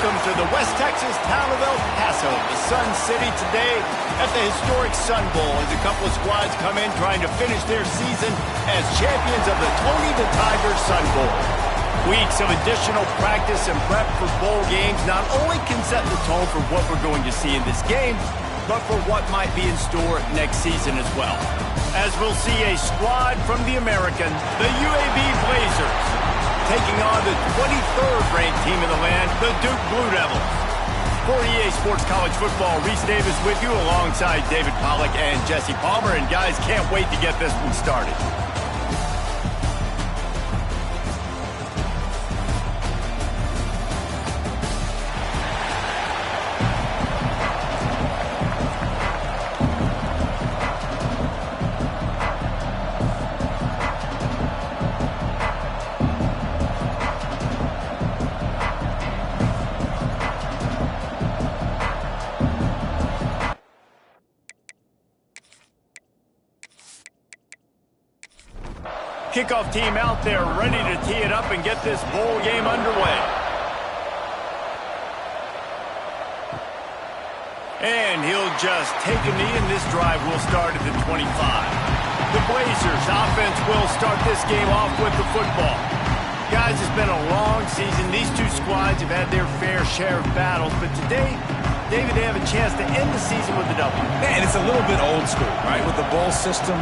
welcome to the West Texas town of El Paso, the Sun City, today at the historic Sun Bowl as a couple of squads come in trying to finish their season as champions of the Tony the Tiger Sun Bowl. Weeks of additional practice and prep for bowl games not only can set the tone for what we're going to see in this game, but for what might be in store next season as well. As we'll see a squad from the American, the UAB Blazers, taking on the 23rd ranked team in the land, the Duke Blue Devils. For EA Sports College Football, Reese Davis with you alongside David Pollack and Jesse Palmer. And guys, can't wait to get this one started. Kickoff team out there ready to tee it up and get this bowl game underway. And he'll just take a knee, and this drive will start at the 25. The Blazers offense will start this game off with the football. Guys, it's been a long season. These two squads have had their fair share of battles, but today, David, they have a chance to end the season with a W. Man, it's a little bit old school, right? With the bowl system,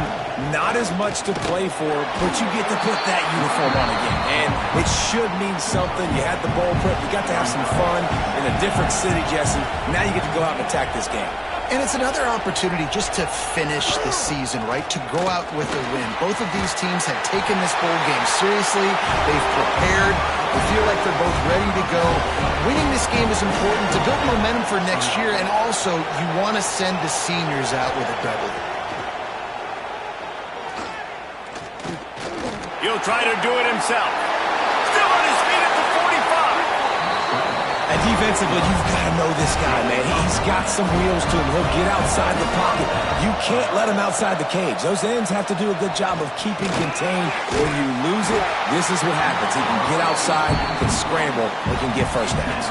not as much to play for, but you get to put that uniform on again. And it should mean something. You had the bowl prep. You got to have some fun in a different city, Jesse. Now you get to go out and attack this game. And it's another opportunity just to finish the season, right? To go out with a win. Both of these teams have taken this bowl game seriously. They've prepared. They feel like they're both ready to go. Winning this game is important to build momentum for next year, and also you want to send the seniors out with a W. He'll try to do it himself. Still on his feet at the 45. And defensively, you've got to know this guy, man. He's got some wheels to him. He'll get outside the pocket. You can't let him outside the cage. Those ends have to do a good job of keeping contained. When you lose it, this is what happens. He can get outside, he can scramble, he can get first downs.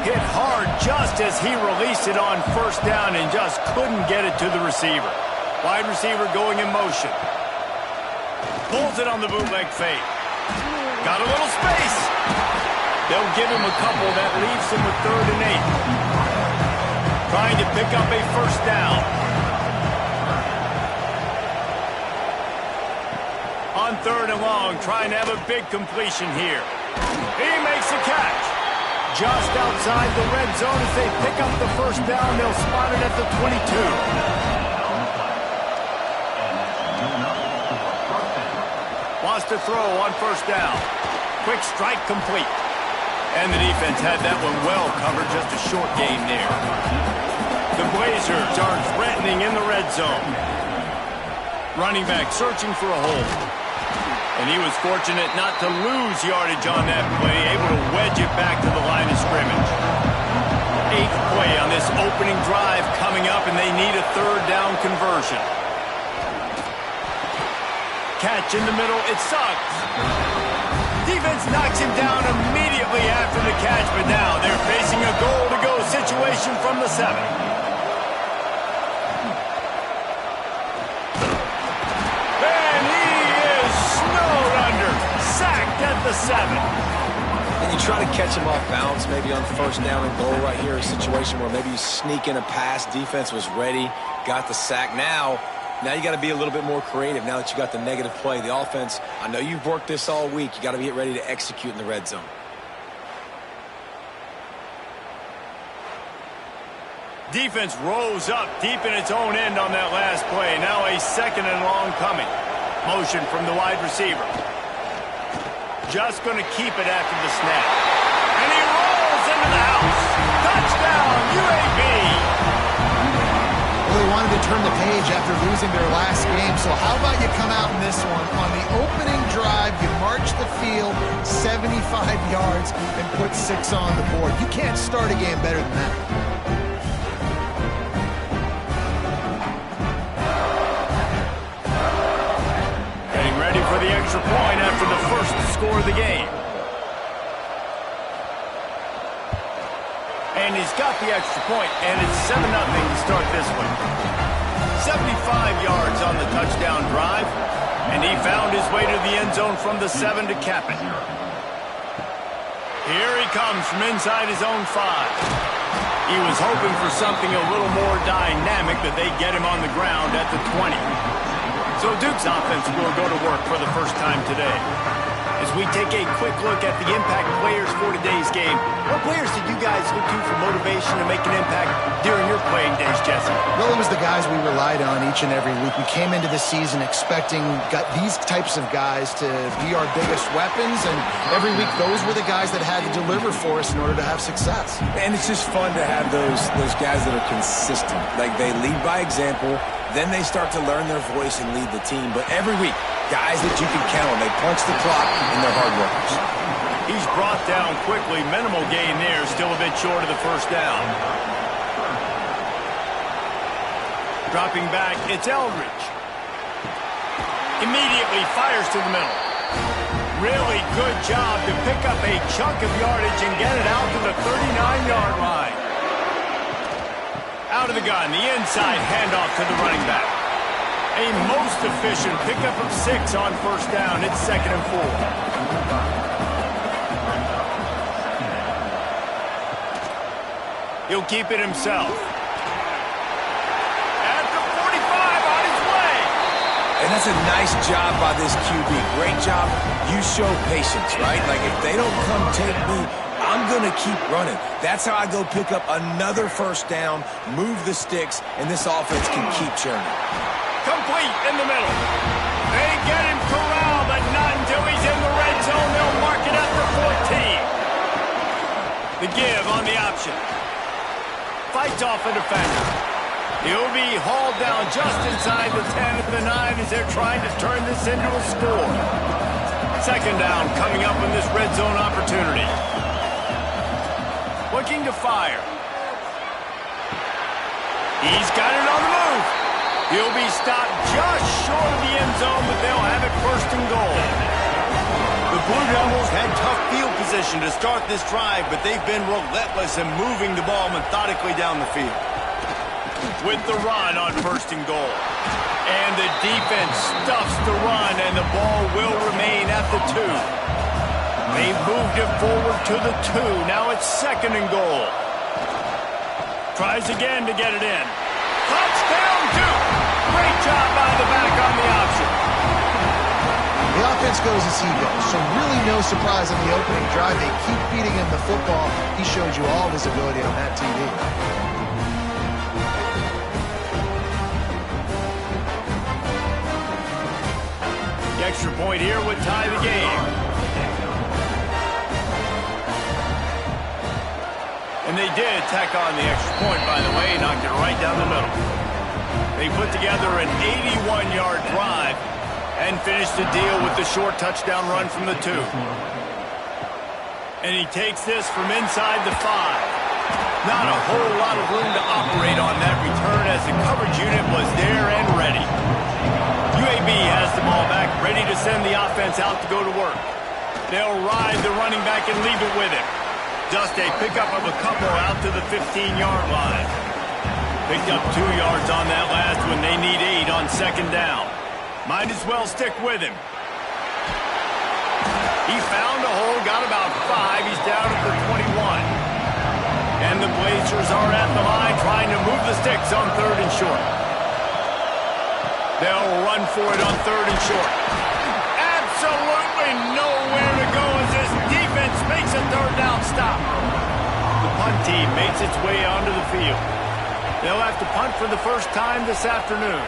Hit hard just as he released it on first down and just couldn't get it to the receiver. Wide receiver going in motion. Pulls it on the bootleg fake. Got a little space. They'll give him a couple. That leaves him with 3rd and 8. Trying to pick up a first down. On 3rd and long, trying to have a big completion here. He makes a catch. Just outside the red zone as they pick up the first down. They'll spot it at the 22. Wants to throw on first down. Quick strike complete. And the defense had that one well covered, just a short gain there. The Blazers are threatening in the red zone. Running back searching for a hole. And he was fortunate not to lose yardage on that play, able to wedge it back to the line of scrimmage. 8th play on this opening drive coming up, and they need a 3rd down conversion. Catch in the middle, it sucks. Defense knocks him down immediately after the catch, but now they're facing a goal-to-go situation from the 7. And he is snowed under, sacked at the 7. And you try to catch him off balance, maybe on first down and goal right here, a situation where maybe you sneak in a pass, defense was ready, got the sack. Now you got to be a little bit more creative now that you got the negative play. The offense, I know you've worked this all week. You got to get ready to execute in the red zone. Defense rose up deep in its own end on that last play. Now a 2nd and long coming. Motion from the wide receiver. Just going to keep it after the snap. And he rolls into the house. Touchdown, UAB. Well, they wanted to turn the page after losing their last game, so how about you come out in this one? On the opening drive, you march the field 75 yards and put 6 on the board. You can't start a game better than that. Getting ready for the extra point after the first score of the game. And he's got the extra point, and it's 7-0 to start this one. 75 yards on the touchdown drive, and he found his way to the end zone from the 7 to cap it. Here he comes from inside his own 5. He was hoping for something a little more dynamic, but they get him on the ground at the 20. So Duke's offense will go to work for the first time today. As we take a quick look at the impact players for today's game, what players did you guys look to for motivation to make an impact during your playing days, Jesse? Well, it was the guys we relied on each and every week. We came into the season expecting these types of guys to be our biggest weapons, and every week those were the guys that had to deliver for us in order to have success. And it's just fun to have those guys that are consistent. Like, they lead by example, then they start to learn their voice and lead the team. But every week, guys that you can count on, they punch the clock, and they're hard workers. He's brought down quickly. Minimal gain there, still a bit short of the first down. Dropping back, it's Eldridge. Immediately fires to the middle. Really good job to pick up a chunk of yardage and get it out to the 39-yard line. Out of the gun, the inside handoff to the running back. A most efficient pickup of 6 on first down. It's 2nd and 4. He'll keep it himself. At the 45, on his way. And that's a nice job by this QB. Great job. You show patience, right? Like, if they don't come take me, I'm going to keep running. That's how I go pick up another first down, move the sticks, and this offense can keep churning. Complete in the middle. They get him corralled, but not until he's in the red zone. They'll mark it at the 14. The give on the option. Fights off a defender. He'll be hauled down just inside the 10 at the 9 as they're trying to turn this into a score. 2nd down coming up in this red zone opportunity. Looking to fire. He's got it on the move. He'll be stopped just short of the end zone, but they'll have it 1st and goal. The Blue Devils had tough field position to start this drive, but they've been relentless in moving the ball methodically down the field. With the run on 1st and goal. And the defense stuffs the run, and the ball will remain at the 2. They've moved it forward to the 2. Now it's 2nd and goal. Tries again to get it in. Touchdown, Duke! Great job by the back on the option. The offense goes as he goes, so really no surprise on the opening drive. They keep feeding him the football. He showed you all of his ability on that TV. The extra point here would tie the game. And they did tack on the extra point, by the way, knocked it right down the middle. They put together an 81-yard drive and finished the deal with the short touchdown run from the 2. And he takes this from inside the 5. Not a whole lot of room to operate on that return as the coverage unit was there and ready. UAB has the ball back, ready to send the offense out to go to work. They'll ride the running back and leave it with him. Just a pickup of a couple out to the 15-yard line. Picked up 2 yards on that last one. They need 8 on 2nd down. Might as well stick with him. He found a hole, got about 5. He's down at the 21. And the Blazers are at the line trying to move the sticks on 3rd and short. They'll run for it on 3rd and short. Absolutely nowhere to go as this defense makes a 3rd down stop. The punt team makes its way onto the field. They'll have to punt for the first time this afternoon.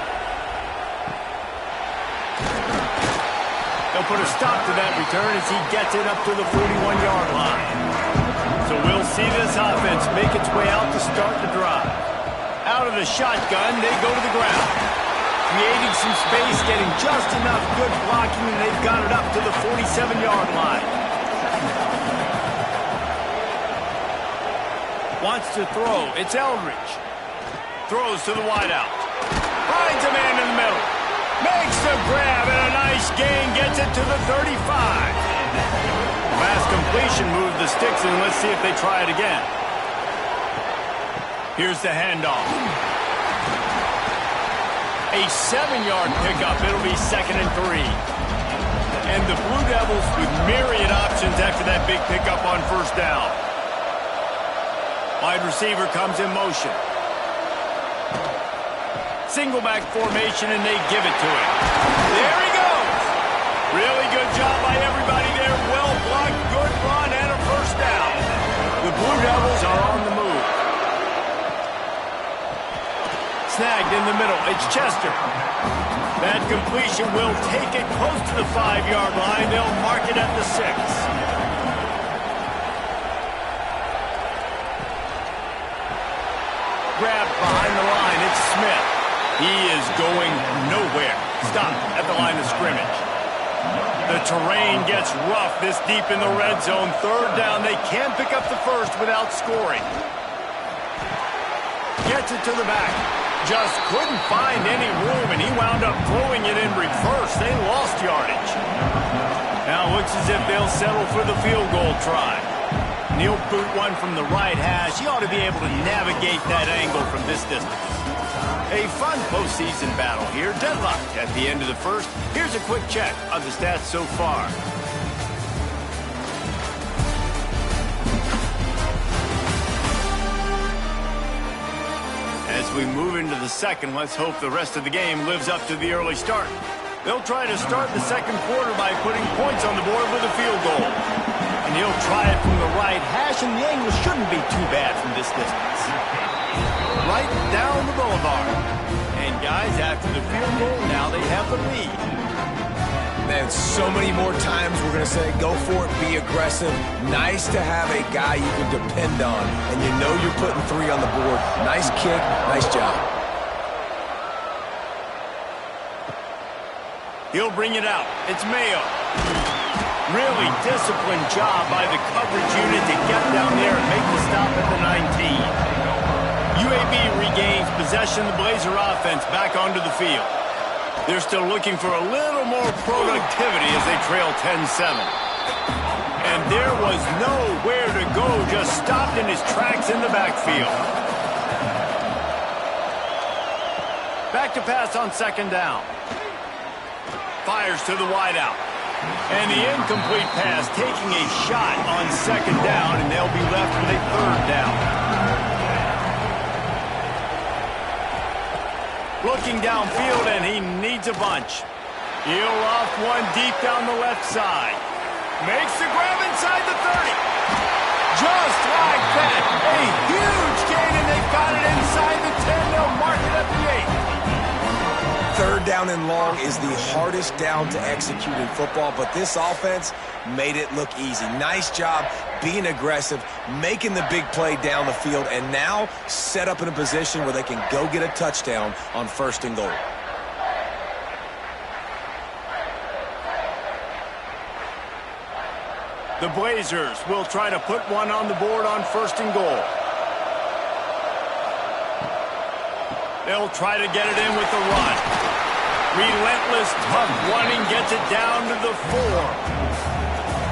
They'll put a stop to that return as he gets it up to the 41-yard line. So we'll see this offense make its way out to start the drive. Out of the shotgun, they go to the ground. Creating some space, getting just enough good blocking, and they've got it up to the 47-yard line. Wants to throw. It's Eldridge. Throws to the wideout. Finds a man in the middle. Makes the grab, and a nice gain gets it to the 35. Last completion moved the sticks, and let's see if they try it again. Here's the handoff. A 7-yard pickup. It'll be 2nd and 3. And the Blue Devils with myriad options after that big pickup on 1st down. Wide receiver comes in motion. Single back formation, and they give it to him. There he goes. Really good job by everybody there. Well blocked, good run, and a 1st down. The Blue Devils are on the move. Snagged in the middle. It's Chester. That completion will take it close to the 5-yard line. They'll mark it at the 6. Grabbed behind the line. It's Smith. He is going nowhere. Stopped at the line of scrimmage. The terrain gets rough this deep in the red zone. 3rd down. They can't pick up the 1st without scoring. Gets it to the back. Just couldn't find any room, and he wound up throwing it in reverse. They lost yardage. Now it looks as if they'll settle for the field goal try. He'll boot one from the right hash. He ought to be able to navigate that angle from this distance. A fun postseason battle here. Deadlocked at the end of the 1st. Here's a quick check of the stats so far. As we move into the 2nd, let's hope the rest of the game lives up to the early start. They'll try to start the 2nd quarter by putting points on the board with a field goal. And he'll try it from the right hash, and the angle shouldn't be too bad from this distance. Right down the boulevard. And guys, after the field goal, now they have the lead. Man, so many more times we're going to say, go for it, be aggressive. Nice to have a guy you can depend on, and you know you're putting 3 on the board. Nice kick, nice job. He'll bring it out. It's Mayo. Really disciplined job by the coverage unit to get down there and make the stop at the 19. UAB regains possession of the Blazer offense back onto the field. They're still looking for a little more productivity as they trail 10-7. And there was nowhere to go, just stopped in his tracks in the backfield. Back to pass on 2nd down. Fires to the wideout. And the incomplete pass taking a shot on 2nd down, and they'll be left with a 3rd down. Looking downfield, and he needs a bunch. He'll off one deep down the left side. Makes the grab inside the 30. Just like that. A huge gain, and they've got it inside the 10. They'll mark it at the 8. 3rd down and long is the hardest down to execute in football, but this offense made it look easy. Nice job being aggressive, making the big play down the field, and now set up in a position where they can go get a touchdown on 1st and goal. The Blazers will try to put one on the board on 1st and goal. They'll try to get it in with the run. Relentless, tough running gets it down to the 4.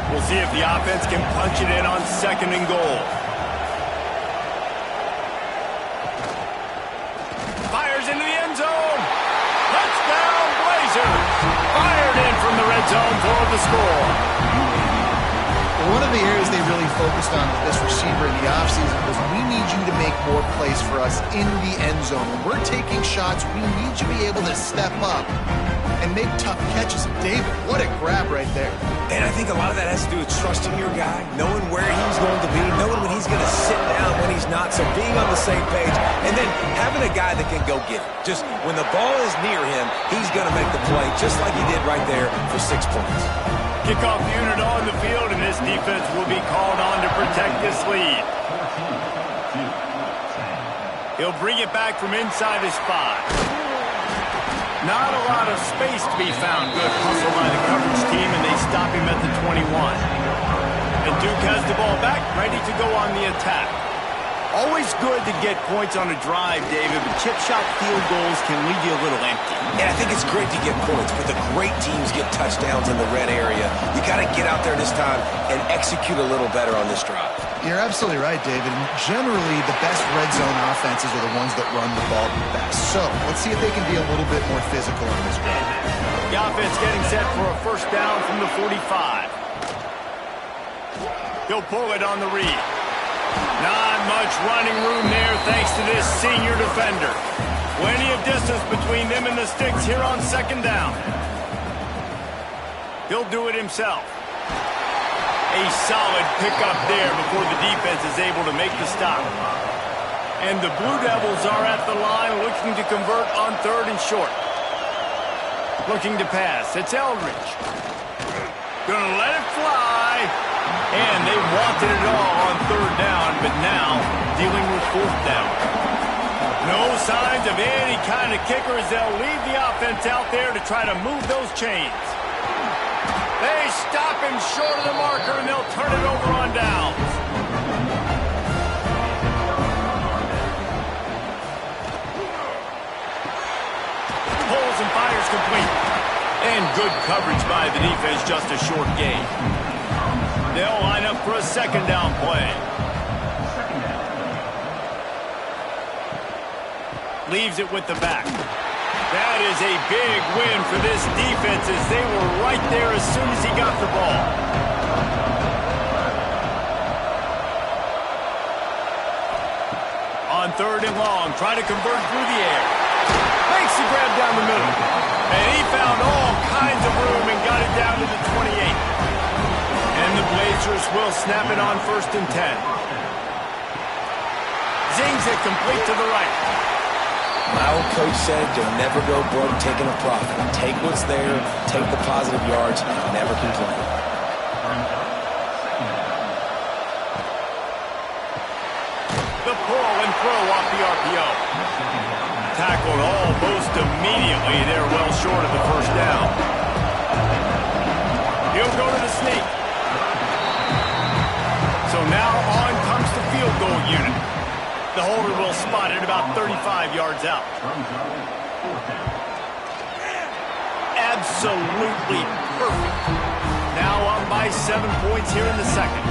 We'll see if the offense can punch it in on 2nd and goal. Fires into the end zone. Touchdown, Blazers. Fired in from the red zone for the score. One of the areas they really focused on with this receiver in the offseason was, we need you to make more plays for us in the end zone. When we're taking shots, we need you to be able to step up and make tough catches. David, what a grab right there. And I think a lot of that has to do with trusting your guy, knowing where he's going to be, knowing when he's going to sit down, when he's not, so being on the same page, and then having a guy that can go get it. Just when the ball is near him, he's going to make the play, just like he did right there for 6 points. Kickoff unit on the field, and this defense will be called on to protect this lead. He'll bring it back from inside his 5. Not a lot of space to be found. Good hustle by the coverage team, and they stop him at the 21. And Duke has the ball back, ready to go on the attack. Always good to get points on a drive, David, but chip shot field goals can leave you a little empty. And I think it's great to get points, but the great teams get touchdowns in the red area. You got to get out there this time and execute a little better on this drive. You're absolutely right, David. Generally, the best red zone offenses are the ones that run the ball the best. So let's see if they can be a little bit more physical on this drive. The offense getting set for a first down from the 45. He'll pull it on the read. Not much running room there thanks to this senior defender. Plenty of distance between them and the sticks here on second down. He'll do it himself. A solid pickup there before the defense is able to make the stop. And the Blue Devils are at the line looking to convert on third and short. Looking to pass. It's Eldridge. Gonna let it fly. And they wanted it all on third down, but now dealing with fourth down. No signs of any kind of kicker as they'll leave the offense out there to try to move those chains. They stop him short of the marker, and they'll turn it over on downs. Pulls and fires complete. And good coverage by the defense, just a short gain. They'll line up for a second down play. Leaves it with the back. That is a big win for this defense as they were right there as soon as he got the ball. On third and long, trying to convert through the air. Makes the grab down the middle. And he found all kinds of room and got it down to the 28. And the Blazers will snap it on first and 10. Zings it complete to the right. My old coach said you'll never go broke taking a profit. Take what's there, take the positive yards, never complain. The pull and throw off the RPO. Tackled almost immediately. They're well short of the first down. He'll go to the sneak. So now on comes the field goal unit. The holder will spot it about 35 yards out. Absolutely perfect. Now up by 7 points here in the second.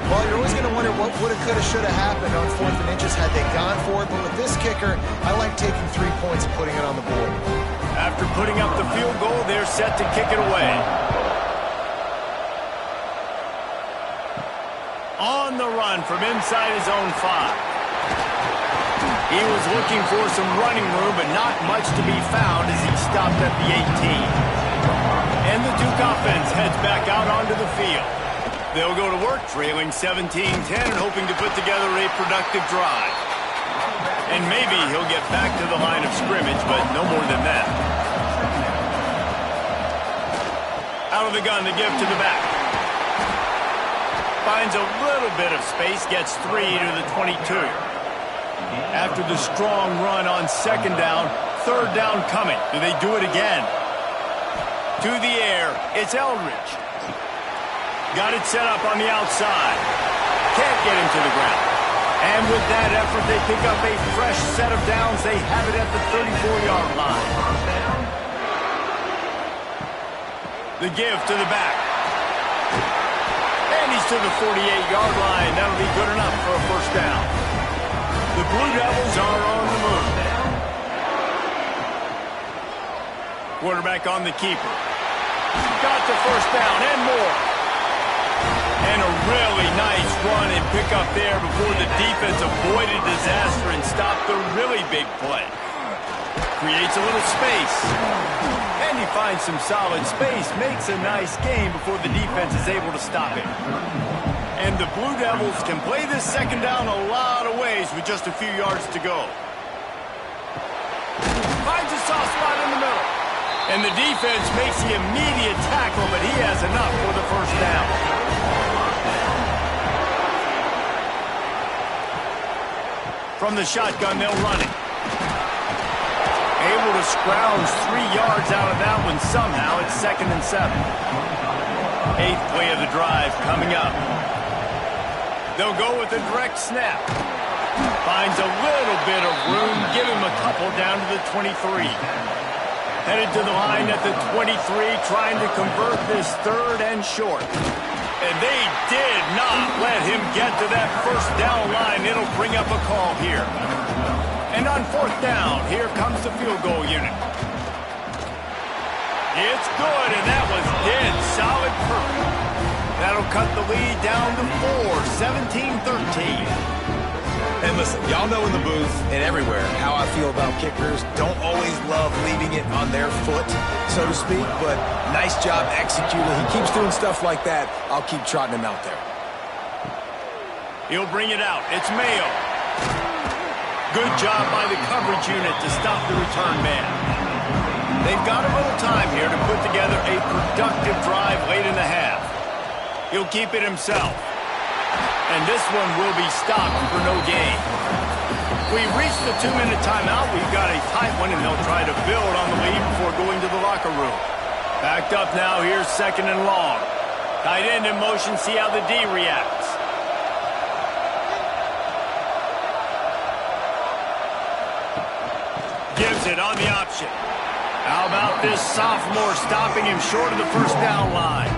Well, you're always going to wonder what woulda, coulda, shoulda happened on fourth and inches had they gone for it. But with this kicker, I like taking 3 points and putting it on the board. After putting up the field goal, they're set to kick it away. On the run from inside his own 5. He was looking for some running room, but not much to be found as he stopped at the 18. And the Duke offense heads back out onto the field. They'll go to work, trailing 17-10 and hoping to put together a productive drive. And maybe he'll get back to the line of scrimmage, but no more than that. Out of the gun to give to the back. Finds a little bit of space, gets 3 to the 22. After the strong run on second down, third down coming. Do they do it again? To the air, it's Eldridge. Got it set up on the outside. Can't get him to the ground. And with that effort, they pick up a fresh set of downs. They have it at the 34-yard line. The give to the back. And he's to the 48-yard line. That'll be good enough for a first down. The Blue Devils are on the move. Quarterback on the keeper. Got the first down and more. And a really nice run and pickup there before the defense avoided disaster and stopped the really big play. Creates a little space. And he finds some solid space. Makes a nice gain before the defense is able to stop him. And the Blue Devils can play this second down a lot of ways with just a few yards to go. Finds a soft spot in the middle. And the defense makes the immediate tackle, but he has enough for the first down. From the shotgun, they'll run it. Able to scrounge 3 yards out of that one somehow. It's 2nd and 7. 8th play of the drive coming up. They'll go with a direct snap. Finds a little bit of room. Give him a couple down to the 23. Headed to the line at the 23, trying to convert this third and short. And they did not let him get to that first down line. It'll bring up a call here. And on fourth down, here comes the field goal unit. It's good, and that was dead solid perfect. That'll cut the lead down to 4, 17-13. And listen, y'all know in the booth and everywhere how I feel about kickers. Don't always love leaving it on their foot, so to speak, but nice job executing. He keeps doing stuff like that. I'll keep trotting him out there. He'll bring it out. It's Mayo. Good job by the coverage unit to stop the return man. They've got a little time here to put together a productive drive late in the half. He'll keep it himself. And this one will be stopped for no gain. We reached the 2-minute timeout. We've got a tight one, and they'll try to build on the lead before going to the locker room. Backed up now. Here's second and long. Tight end in motion. See how the D reacts. Gives it on the option. How about this sophomore stopping him short of the first down line?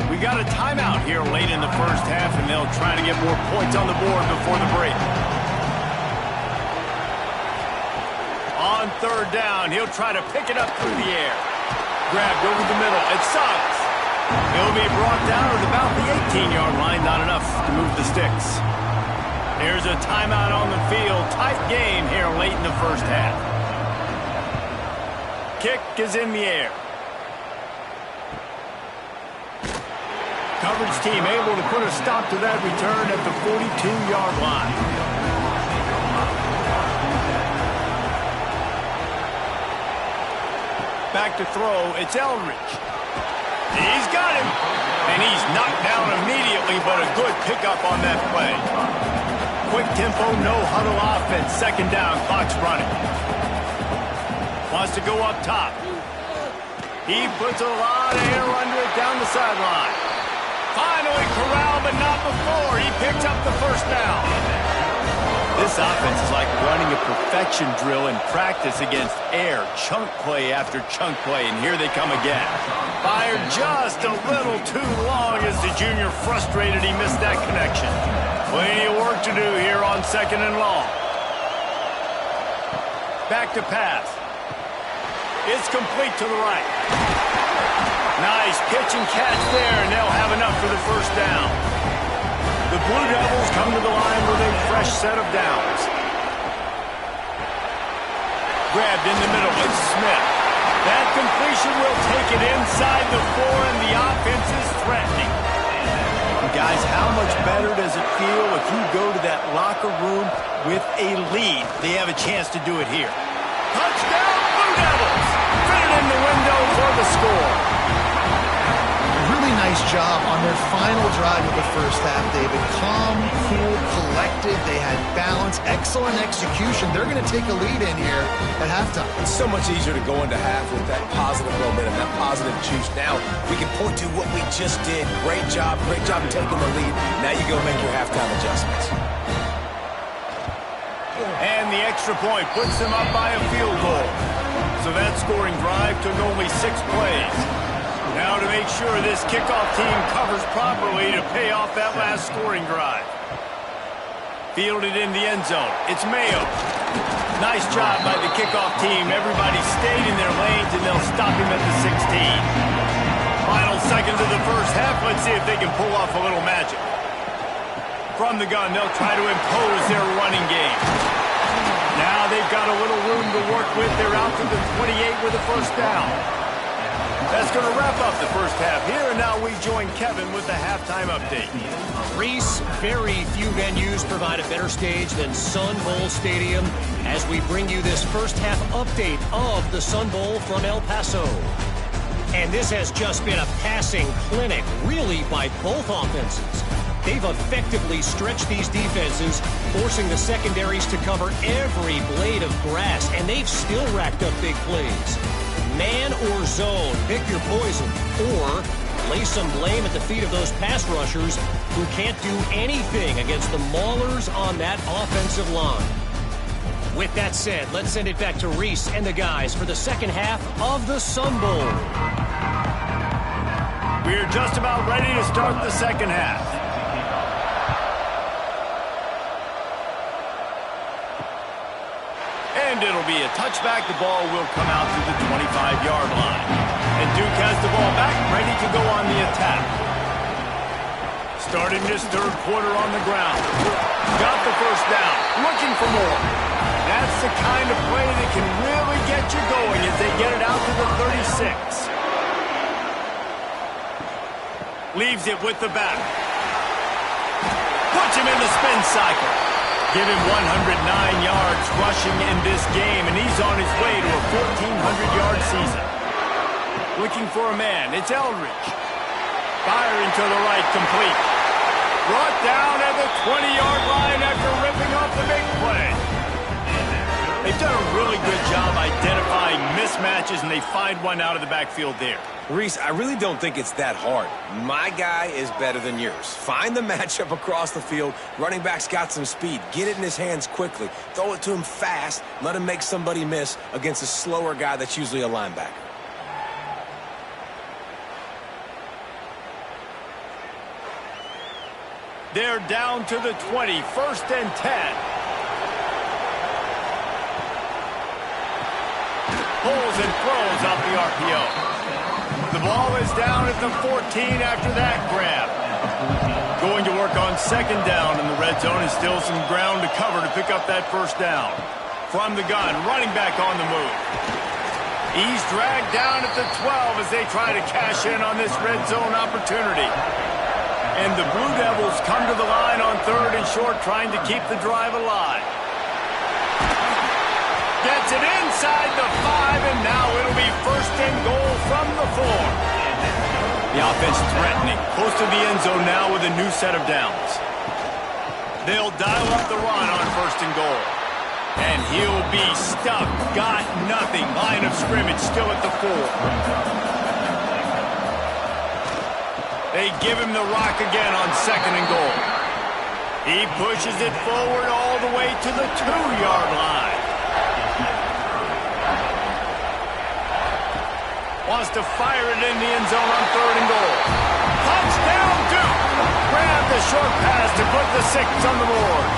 We got a timeout here late in the first half, and they'll try to get more points on the board before the break. On third down, he'll try to pick it up through the air. Grabbed over the middle. It's Suggs. He'll be brought down at about the 18-yard line. Not enough to move the sticks. Here's a timeout on the field. Tight game here late in the first half. Kick is in the air. Coverage team able to put a stop to that return at the 42-yard line. Back to throw. It's Eldridge. He's got him. And he's knocked down immediately, but a good pickup on that play. Quick tempo, no huddle offense. Second down, clock's running. Wants to go up top. He puts a lot of air under it down the sideline. Finally corralled, but not before. He picks up the first down. This offense is like running a perfection drill in practice against air. Chunk play after chunk play, and here they come again. Fired just a little too long as the junior frustrated he missed that connection. Plenty of work to do here on second and long. Back to pass. It's complete to the right. Nice pitch and catch there, and they'll have enough for the first down. The Blue Devils come to the line with a fresh set of downs. Grabbed in the middle, it's Smith. That completion will take it inside the 4, and the offense is threatening. Guys, how much better does it feel if you go to that locker room with a lead? They have a chance to do it here. Touchdown, Blue Devils! Fit it in the window for the score. Really nice job on their final drive of the first half, David. Calm, cool, collected. They had balance, excellent execution. They're going to take a lead in here at halftime. It's so much easier to go into half with that positive momentum, that positive juice. Now we can point to what we just did. Great job in taking the lead. Now you go make your halftime adjustments. And the extra point puts them up by a field goal. So that scoring drive took only 6 plays. Now to make sure this kickoff team covers properly to pay off that last scoring drive. Fielded in the end zone. It's Mayo. Nice job by the kickoff team. Everybody stayed in their lanes, and they'll stop him at the 16. Final seconds of the first half. Let's see if they can pull off a little magic. From the gun, they'll try to impose their running game. Now they've got a little room to work with. They're out to the 28 with a first down. That's going to wrap up the first half here, and now we join Kevin with the halftime update. Reese, very few venues provide a better stage than Sun Bowl Stadium as we bring you this first half update of the Sun Bowl from El Paso. And this has just been a passing clinic, really, by both offenses. They've effectively stretched these defenses, forcing the secondaries to cover every blade of grass, and they've still racked up big plays. Man or zone, pick your poison, or lay some blame at the feet of those pass rushers who can't do anything against the maulers on that offensive line. With that said, let's send it back to Reese and the guys for the second half of the Sun Bowl. We're just about ready to start the second half. And it'll be a touchback. The ball will come out to the 25-yard line. And Duke has the ball back, ready to go on the attack. Starting this third quarter on the ground. Got the first down. Looking for more. That's the kind of play that can really get you going as they get it out to the 36. Leaves it with the back. Puts him in the spin cycle. Give him 109 yards rushing in this game, and he's on his way to a 1,400-yard season. Looking for a man. It's Eldridge. Firing to the right, complete. Brought down at the 20-yard line after ripping off the big play. They've done a really good job identifying mismatches, and they find one out of the backfield there. Reese, I really don't think it's that hard. My guy is better than yours. Find the matchup across the field. Running back's got some speed. Get it in his hands quickly. Throw it to him fast. Let him make somebody miss against a slower guy that's usually a linebacker. They're down to the 20, 1st and 10. Pulls and throws off the RPO. The ball is down at the 14 after that grab. Going to work on second down in the red zone, and still some ground to cover to pick up that first down. From the gun, running back on the move. He's dragged down at the 12 as they try to cash in on this red zone opportunity. And the Blue Devils come to the line on 3rd and short, trying to keep the drive alive. Gets it inside the 5, and now it'll be 1st and goal from the 4. The offense threatening, close to the end zone now with a new set of downs. They'll dial up the run on 1st and goal. And he'll be stuck. Got nothing. Line of scrimmage still at the 4. They give him the rock again on 2nd and goal. He pushes it forward all the way to the 2-yard line. Wants to fire it in the end zone on 3rd and goal. Touchdown, Duke! Grab the short pass to put the 6 on the board.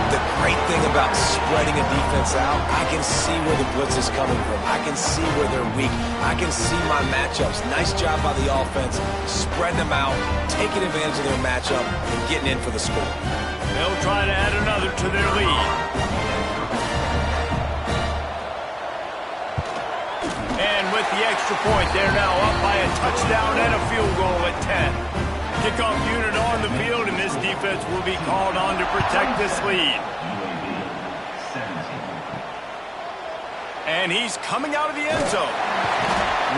The great thing about spreading a defense out, I can see where the blitz is coming from. I can see where they're weak. I can see my matchups. Nice job by the offense, spreading them out, taking advantage of their matchup, and getting in for the score. They'll try to add another to their lead. And with the extra point, they're now up by a touchdown and a field goal at 10. Kickoff unit on the field, and this defense will be called on to protect this lead. And he's coming out of the end zone.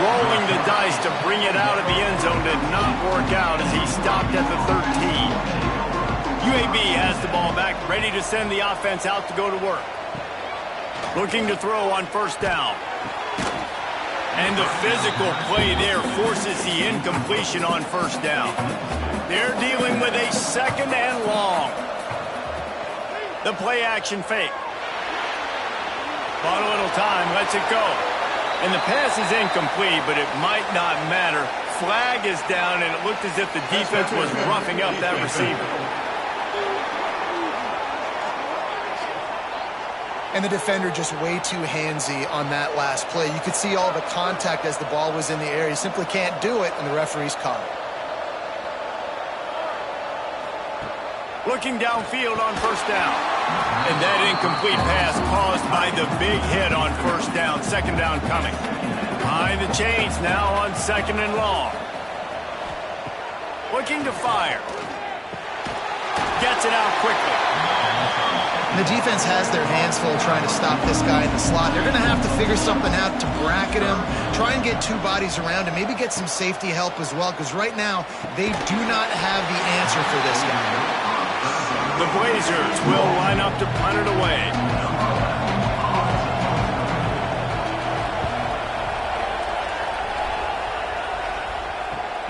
Rolling the dice to bring it out of the end zone did not work out as he stopped at the 13. UAB has the ball back, ready to send the offense out to go to work. Looking to throw on 1st down. And the physical play there forces the incompletion on 1st down. They're dealing with a 2nd and long. The play action fake. Bought a little time, lets it go. And the pass is incomplete, but it might not matter. Flag is down, and it looked as if the defense was roughing up that receiver. And the defender just way too handsy on that last play. You could see all the contact as the ball was in the air. He simply can't do it, and the referee's caught it. Looking downfield on 1st down. And that incomplete pass caused by the big hit on 1st down. 2nd down coming. Behind the chains now on 2nd and long. Looking to fire. Gets it out quickly. And the defense has their hands full trying to stop this guy in the slot. They're going to have to figure something out to bracket him, try and get 2 bodies around him, maybe get some safety help as well, because right now they do not have the answer for this guy. The Blazers will line up to punt it away.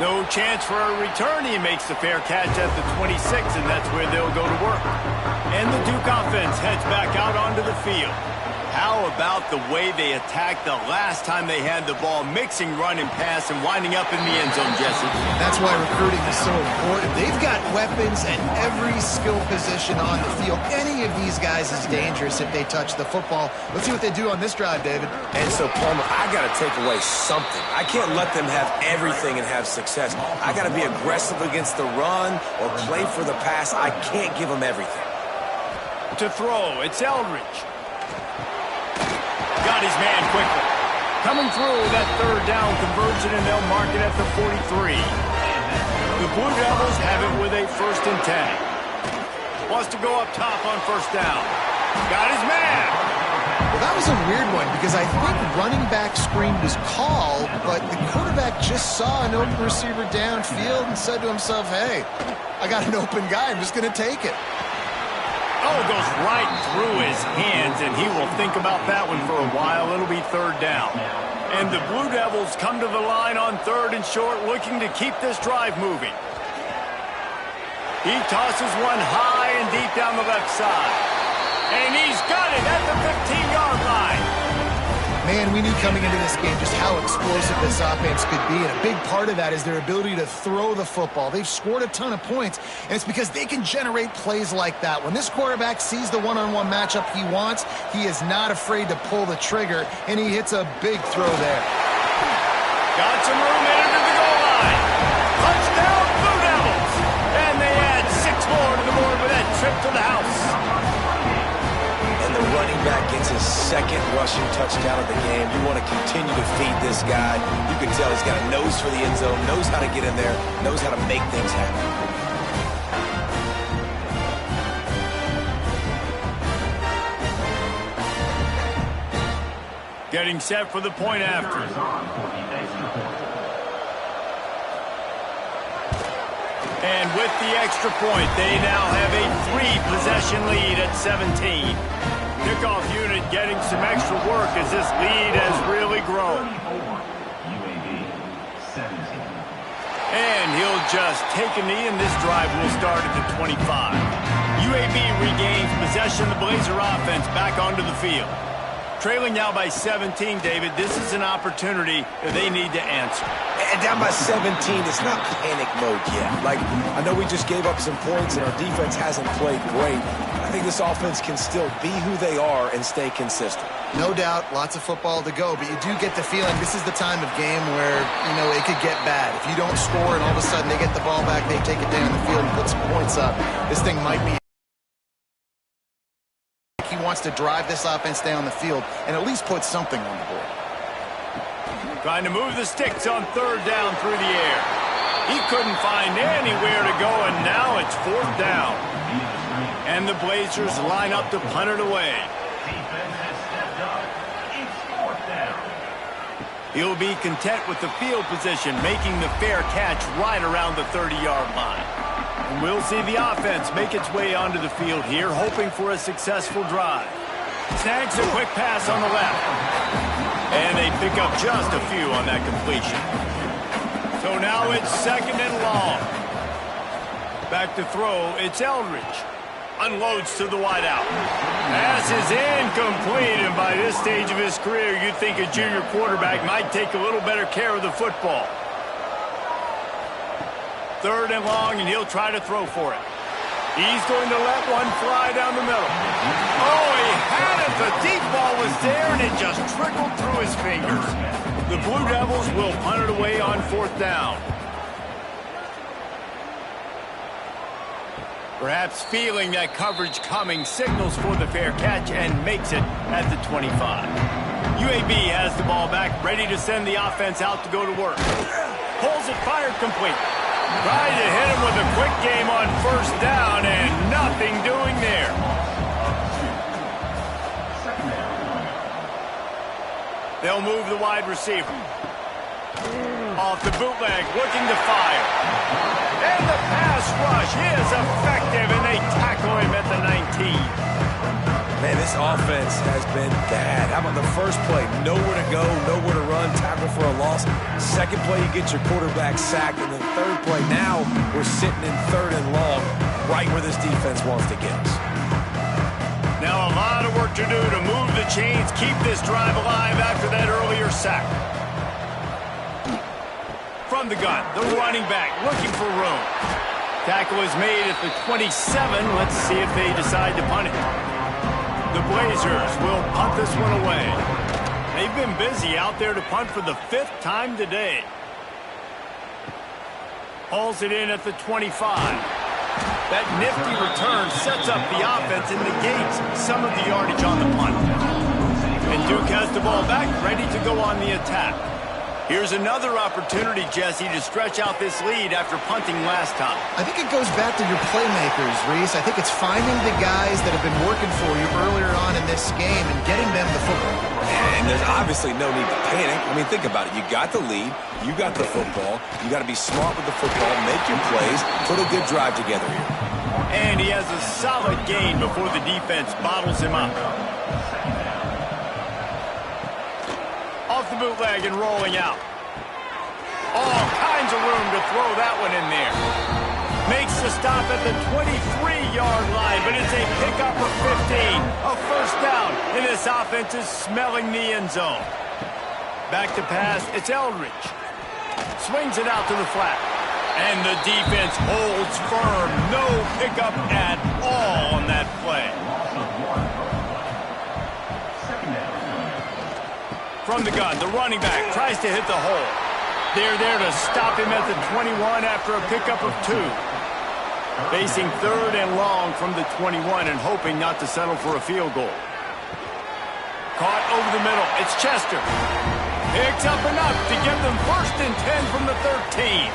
No chance for a return. He makes the fair catch at the 26, and that's where they'll go to work. And the Duke offense heads back out onto the field. How about the way they attacked the last time they had the ball, mixing run and pass and winding up in the end zone, Jesse? That's why recruiting is so important. They've got weapons at every skill position on the field. Any of these guys is dangerous if they touch the football. Let's see what they do on this drive, David. And so, Palmer, I got to take away something. I can't let them have everything and have success. I got to be aggressive against the run or play for the pass. I can't give them everything. To throw, it's Eldridge. Got his man quickly. Coming through that third down conversion, and they'll mark it at the 43. The Blue Devils have it with a 1st and 10. Wants to go up top on 1st down. Got his man. Well, that was a weird one because I think running back screen was called, but the quarterback just saw an open receiver downfield and said to himself, hey, I got an open guy. I'm just going to take it. Oh, it goes right through his hands, and he will think about that one for a while. It'll be 3rd down. And the Blue Devils come to the line on 3rd and short, looking to keep this drive moving. He tosses one high and deep down the left side. And he's got it at the 15-yard line. Man, we knew coming into this game just how explosive this offense could be, and a big part of that is their ability to throw the football. They've scored a ton of points, and it's because they can generate plays like that. When this quarterback sees the one-on-one matchup he wants, he is not afraid to pull the trigger, and he hits a big throw there. Got some room in to the goal line. Touchdown, Blue Devils! And they add 6 more to the board with that trip to the house. The running back gets his 2nd rushing touchdown of the game. You want to continue to feed this guy. You can tell he's got a nose for the end zone, knows how to get in there, knows how to make things happen. Getting set for the point after. And with the extra point, they now have a 3-possession lead at 17. Kickoff unit getting some extra work as this lead has really grown. And he'll just take a knee, and this drive will start at the 25. UAB regains possession of the Blazer offense back onto the field. Trailing now by 17, David. This is an opportunity that they need to answer. And down by 17, it's not panic mode yet. Like, I know we just gave up some points and our defense hasn't played great. I think this offense can still be who they are and stay consistent. No doubt, lots of football to go, but you do get the feeling this is the time of game where, you know, it could get bad. If you don't score and all of a sudden they get the ball back, they take it down the field and put some points up, this thing might be. He wants to drive this offense down the field and at least put something on the board. Trying to move the sticks on 3rd down through the air. He couldn't find anywhere to go, and now it's 4th down. And the Blazers line up to punt it away. He'll be content with the field position, making the fair catch right around the 30-yard line. And we'll see the offense make its way onto the field here, hoping for a successful drive. Snags a quick pass on the left. And they pick up just a few on that completion. So now it's 2nd and long. Back to throw, it's Eldridge. Unloads to the wideout. Pass is incomplete, and by this stage of his career, you'd think a junior quarterback might take a little better care of the football. 3rd and long, and he'll try to throw for it. He's going to let one fly down the middle. Oh, he had it. The deep ball was there, and it just trickled through his fingers. The Blue Devils will punt it away on 4th down. Perhaps feeling that coverage coming, signals for the fair catch and makes it at the 25. UAB has the ball back, ready to send the offense out to go to work. Pulls it, fired complete. Tried to hit him with a quick game on 1st down, and nothing doing there. They'll move the wide receiver. Off the bootleg, looking to fire. And the pass rush is effective, and they tackle him at the 19. Man, this This offense has been bad. How about the first play? Nowhere to go, nowhere to run, tackle for a loss. Second play, you get your quarterback sacked. And then third play, now we're sitting in third and long, right where this defense wants to get us. Now a lot of work to do to move the chains, keep this drive alive after that earlier sack. From the gun, the running back looking for room. Tackle is made at the 27. Let's see if they decide to punt it. The Blazers will punt this one away. They've been busy out there to punt for the 5th time today. Hauls it in at the 25. That nifty return sets up the offense and negates some of the yardage on the punt. And Duke has the ball back, ready to go on the attack. Here's another opportunity, Jesse, to stretch out this lead after punting last time. I think it goes back to your playmakers, Reese. I think it's finding the guys that have been working for you earlier on in this game and getting them the football. And there's obviously no need to panic. I mean, think about it. You got the lead. You got the football. You got to be smart with the football, make your plays, put a good drive together here. And he has a solid gain before the defense bottles him up. Off the bootleg and rolling out. All kinds of room to throw that one in there. Makes the stop at the 23-yard line, but it's a pickup of 15. A first down, and this offense is smelling the end zone. Back to pass, it's Eldridge. Swings it out to the flat. And the defense holds firm. No pickup at all on that play. From the gun, the running back tries to hit the hole. They're there to stop him at the 21 after a pickup of 2. Facing third and long from the 21 and hoping not to settle for a field goal. Caught over the middle. It's Chester. Picks up enough to give them 1st and 10 from the 13.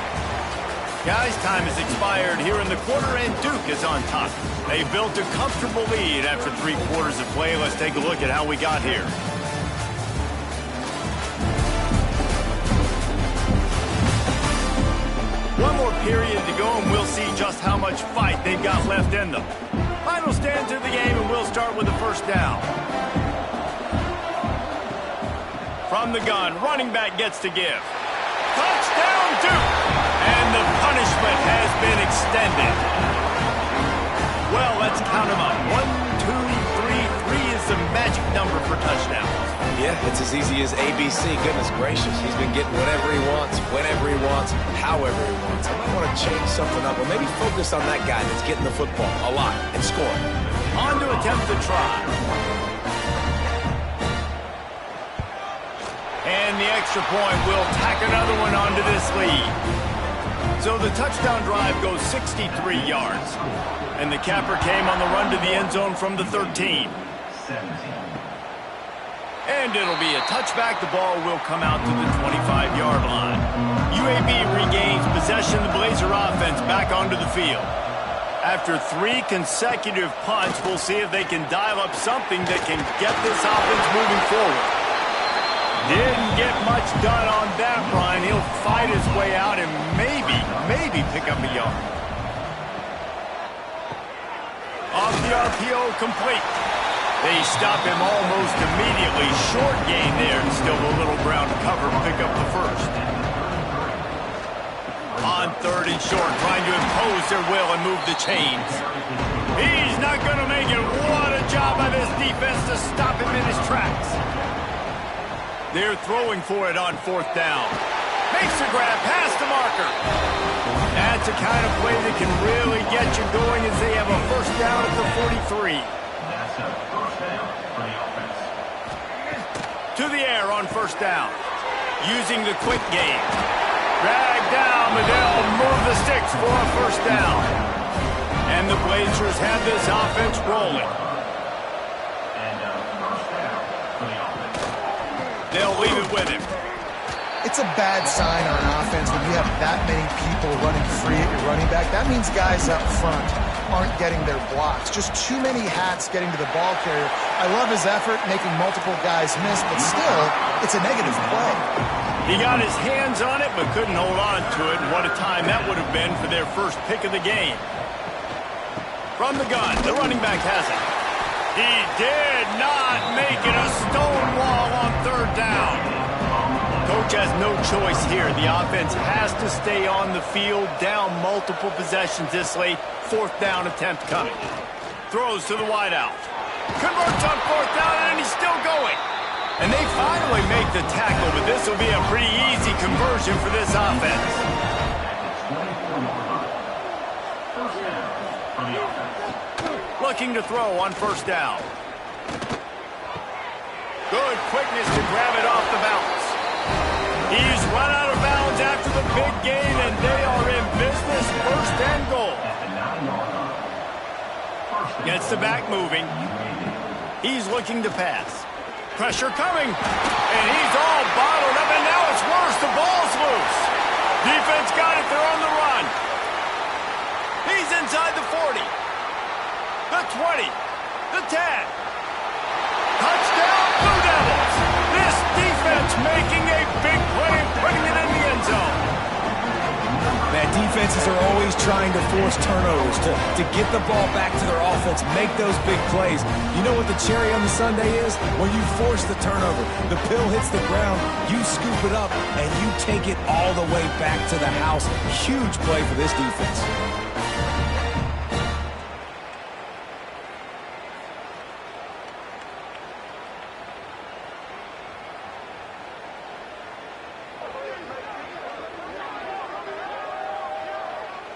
Guys, time has expired here in the quarter, and Duke is on top. They built a comfortable lead after 3 quarters of play. Let's take a look at how we got here. One more period to go, and we'll see just how much fight they've got left in them. Final stanza of the game, and we'll start with the first down. From the gun, running back gets to give. Touchdown, Duke! And the punishment has been extended. Well, let's count them up. 1, 2, 3. 3 is the magic number for touchdowns. Yeah, it's as easy as ABC. Goodness gracious. He's been getting whatever he wants, whenever he wants, however he wants. I might want to change something up or maybe focus on that guy that's getting the football a lot and scoring. On to attempt the try. And the extra point will tack another one onto this lead. So the touchdown drive goes 63 yards. And the capper came on the run to the end zone from the 13. And it'll be a touchback. The ball will come out to the 25-yard line. UAB regains possession. The Blazer offense back onto the field. After 3 consecutive punts, we'll see if they can dial up something that can get this offense moving forward. Didn't get much done on that run. He'll fight his way out and maybe pick up a yard. Off the RPO, complete. They stop him almost immediately. Short gain there, and still a little ground cover. Pick up the first. On 3rd and short, trying to impose their will and move the chains. He's not going to make it. What a job by this defense to stop him in his tracks. They're throwing for it on 4th down. Makes the grab past the marker. That's the kind of play that can really get you going as they have a first down at the 43. To the air on 1st down. Using the quick game. Drag down, but they'll move the sticks for a first down. And the Blazers have this offense rolling. They'll leave it with him. It's a bad sign on offense when you have that many people running free at your running back. That means guys up front aren't getting their blocks. Just too many hats getting to the ball carrier. I love his effort, making multiple guys miss, but still, it's a negative play. He got his hands on it, but couldn't hold on to it. And what a time that would have been for their first pick of the game. From the gun, the running back has it. He did not make it a stone wall on third down. Coach has no choice here. The offense has to stay on the field, down multiple possessions this late. Fourth down attempt coming. Throws to the wideout. Converts on fourth down, and he's still going. And they finally make the tackle, but this will be a pretty easy conversion for this offense. Looking to throw on first down. Good quickness to grab it off the bounce. He's run out of bounds after the big gain, and they are in business. First and goal. Gets the back moving. He's looking to pass. Pressure coming. And he's all bottled up, and now it's worse. The ball's loose. Defense got it. They're on the run. He's inside the 40. The 20. The 10. Touchdown, Blue Devils. This defense making a big play and putting it in the end zone. Man, defenses are always trying to force turnovers to get the ball back to their offense, make those big plays. You know what the cherry on the sundae is? When you force the turnover, the pill hits the ground, you scoop it up, and you take it all the way back to the house. Huge play for this defense.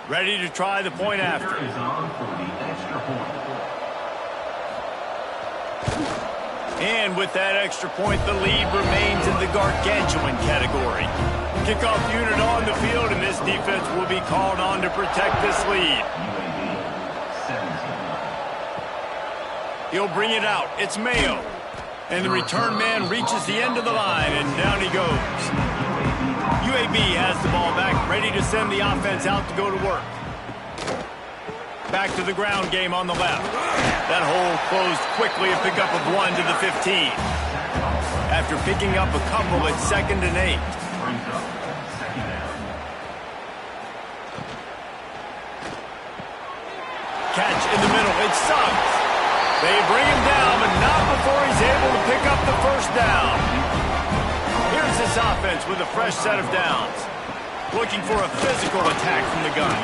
Ready to try the point after. And with that extra point, the lead remains in the gargantuan category. Kickoff unit on the field, and this defense will be called on to protect this lead. He'll bring it out. It's Mayo. And the return man reaches the end of the line, and down he goes. UAB has the ball back, ready to send the offense out to go to work. Back to the ground game on the left. That hole closed quickly, a pickup of 1 to the 15. After picking up a couple at 2nd and 8. Catch in the middle, it's Suggs. They bring him down, but not before he's able to pick up the first down. Here's this offense with a fresh set of downs. Looking for a physical attack from the gun.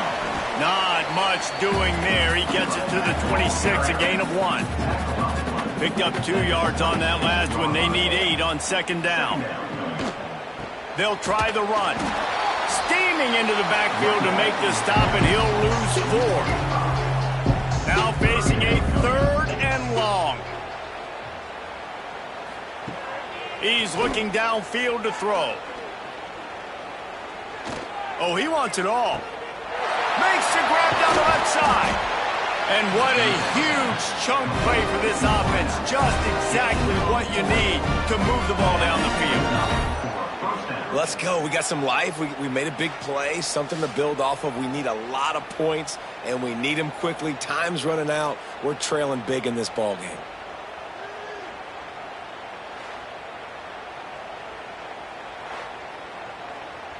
Not much doing there. He gets it to the 26, a gain of 1. Picked up 2 yards on that last one. They need 8 on 2nd down. They'll try the run. Steaming into the backfield to make the stop, and he'll lose 4. Now facing a 3rd and long. He's looking downfield to throw. Oh, he wants it all. Makes the grab down the left side. And what a huge chunk play for this offense. Just exactly what you need to move the ball down the field. Let's go. We got some life. We made a big play, something to build off of. We need a lot of points, and we need them quickly. Time's running out. We're trailing big in this ball game.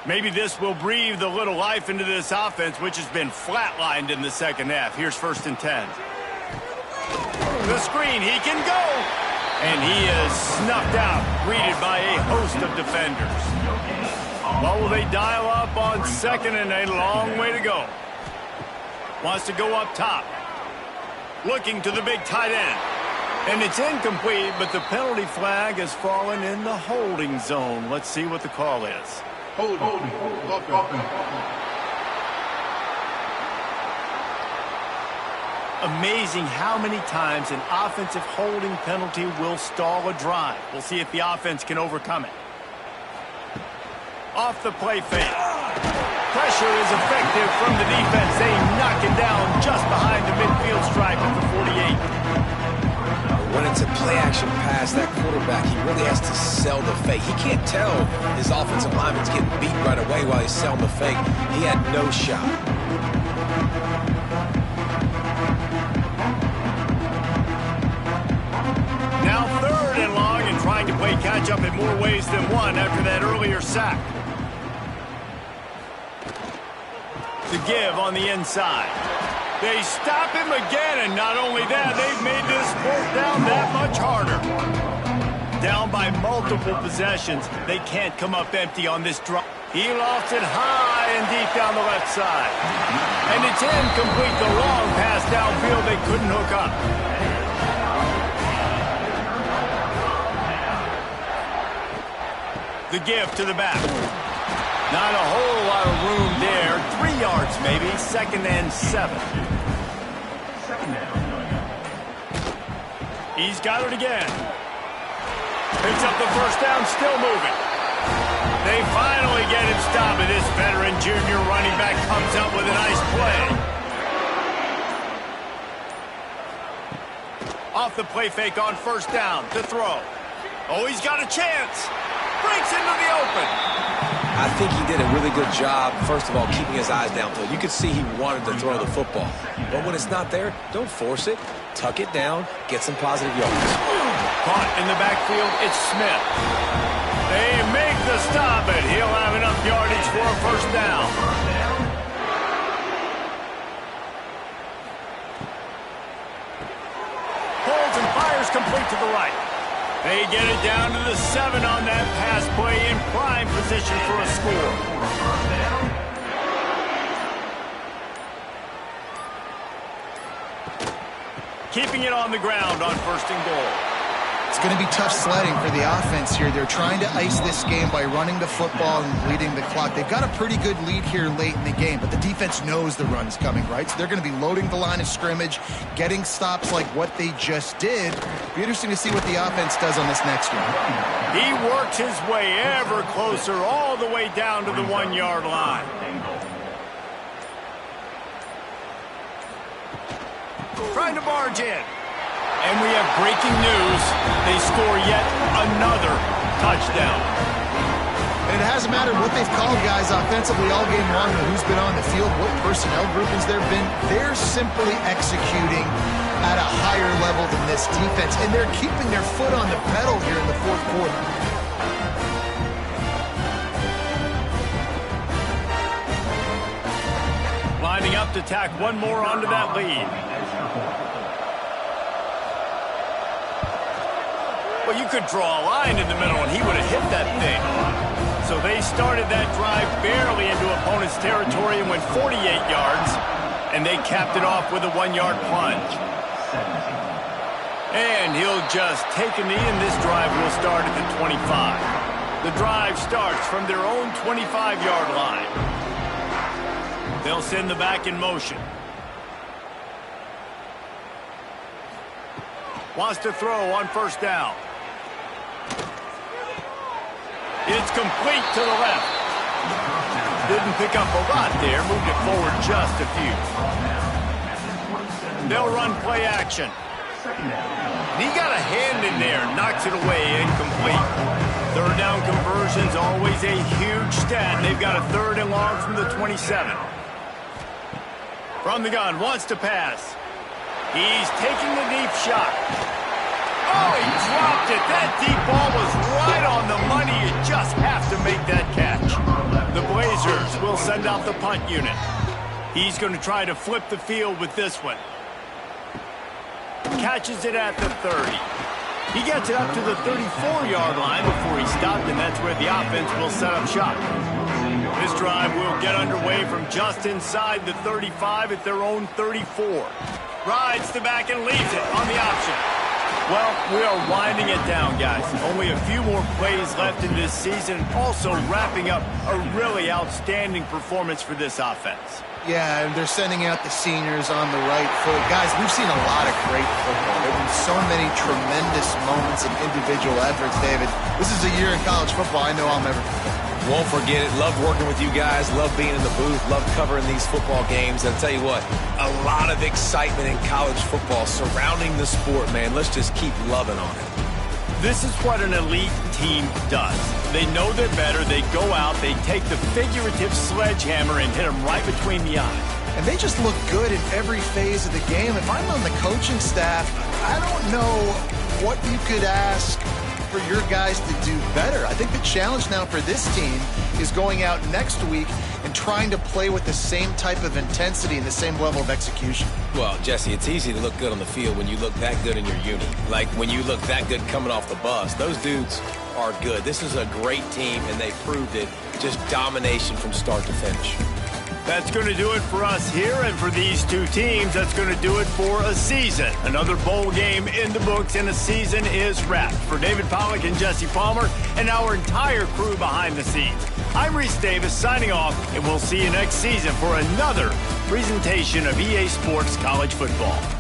Maybe this will breathe a little life into this offense, which has been flatlined in the 2nd half. Here's 1st and 10. The screen, he can go. And he is snuffed out, greeted by a host of defenders. What will they dial up on 2nd and a long way to go? Wants to go up top. Looking to the big tight end. And it's incomplete, but the penalty flag has fallen in the holding zone. Let's see what the call is. Amazing how many times an offensive holding penalty will stall a drive. We'll see if the offense can overcome it. Off the play fake. Pressure is effective from the defense. They knock it down just behind the midfield stripe at the 48. When it's a play-action pass, that quarterback, he really has to sell the fake. He can't tell his offensive lineman's getting beat right away while he's selling the fake. He had no shot. Now 3rd and long, and trying to play catch-up in more ways than one after that earlier sack. The give on the inside. They stop him again, and not only that, they've made this fourth down that much harder. Down by multiple possessions. They can't come up empty on this drive. He lost it high and deep down the left side. And it's incomplete. The long pass downfield they couldn't hook up. The give to the back. Not a whole lot of room there. 3 yards maybe. 2nd and 7. He's got it again. Picks up the first down, still moving. They finally get him stopped, and this veteran junior running back comes up with a nice play. Off the play fake on first down to throw. Oh, he's got a chance. Breaks into the open. I think he did a really good job, first of all, keeping his eyes downfield. You could see he wanted to throw the football. But when it's not there, don't force it. Tuck it down, get some positive yards. Caught in the backfield, it's Smith. They make the stop, and he'll have enough yardage for a first down. Holds and fires complete to the right. They get it down to the 7 on that pass play in prime position for a score. Keeping it on the ground on 1st and goal. It's going to be tough sledding for the offense here. They're trying to ice this game by running the football and bleeding the clock. They've got a pretty good lead here late in the game, but the defense knows the run's coming, right? So they're going to be loading the line of scrimmage, getting stops like what they just did. Be interesting to see what the offense does on this next one. He works his way ever closer all the way down to the 1-yard line. Trying to barge in. And we have breaking news. They score yet another touchdown. And it hasn't mattered what they've called guys offensively all game long, or who's been on the field, what personnel groupings there have been. They're simply executing at a higher level than this defense, and they're keeping their foot on the pedal here in the 4th quarter. Lining up to tack one more onto that lead. Well, you could draw a line in the middle, and he would have hit that thing. So they started that drive barely into opponent's territory and went 48 yards, and they capped it off with a 1-yard plunge. And he'll just take a knee, and this drive will start at the 25. The drive starts from their own 25-yard line. They'll send the back in motion. Wants to throw on first down. It's complete to the left. Didn't pick up a lot there. Moved it forward just a few. They'll run play action. He got a hand in there. Knocks it away. Incomplete. 3rd down conversion's always a huge stat. They've got a 3rd and long from the 27. From the gun. Wants to pass. He's taking the deep shot. Oh, he dropped it. That deep ball was right on the money. You just have to make that catch. The Blazers will send out the punt unit. He's going to try to flip the field with this one. Catches it at the 30. He gets it up to the 34-yard line before he stopped, and that's where the offense will set up shop. This drive will get underway from just inside the 35 at their own 34. Rides the back and leaves it on the option. Well, we are winding it down, guys. Only a few more plays left in this season. Also wrapping up a really outstanding performance for this offense. Yeah, and they're sending out the seniors on the right foot. Guys, we've seen a lot of great football. There have been so many tremendous moments and individual efforts, David. This is a year in college football I know I'll never forget. Won't forget it. Love working with you guys. Love being in the booth. Love covering these football games. And I'll tell you what, a lot of excitement in college football surrounding the sport, man. Let's just keep loving on it. This is what an elite team does. They know they're better. They go out. They take the figurative sledgehammer and hit them right between the eyes. And they just look good in every phase of the game. If I'm on the coaching staff, I don't know what you could ask for your guys to do better. I think the challenge now for this team is going out next week and and trying to play with the same type of intensity and the same level of execution. Well, Jesse, it's easy to look good on the field when you look that good in your uni. Like when you look that good coming off the bus. Those dudes are good. This is a great team, and they proved it. Just domination from start to finish. That's going to do it for us here, and for these two teams, that's going to do it for a season. Another bowl game in the books, and a season is wrapped. For David Pollack and Jesse Palmer and our entire crew behind the scenes, I'm Reese Davis signing off, and we'll see you next season for another presentation of EA Sports College Football.